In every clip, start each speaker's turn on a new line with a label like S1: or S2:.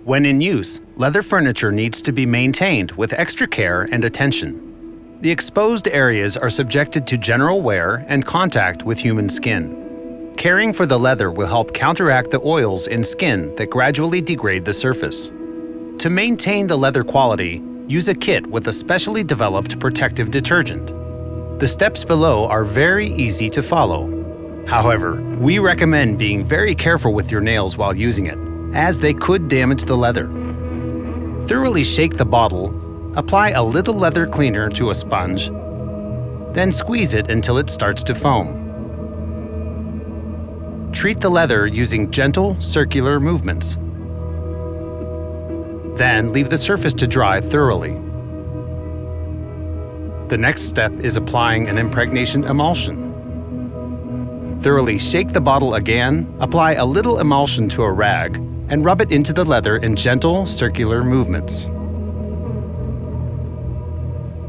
S1: When in use, leather furniture needs to be maintained with extra care and attention. The exposed areas are subjected to general wear and contact with human skin. Caring for the leather will help counteract the oils in skin that gradually degrade the surface. To maintain the leather quality, use a kit with a specially developed protective detergent. The steps below are very easy to follow. However, we recommend being very careful with your nails while using it, as they could damage the leather. Thoroughly shake the bottle, apply a little leather cleaner to a sponge, then squeeze it until it starts to foam. Treat the leather using gentle, circular movements. Then leave the surface to dry thoroughly. The next step is applying an impregnation emulsion. Thoroughly shake the bottle again, apply a little emulsion to a rag, and rub it into the leather in gentle, circular movements.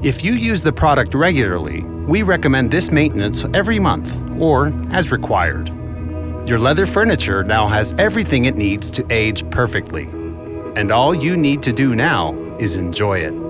S1: If you use the product regularly, we recommend this maintenance every month or as required. Your leather furniture now has everything it needs to age perfectly. And all you need to do now is enjoy it.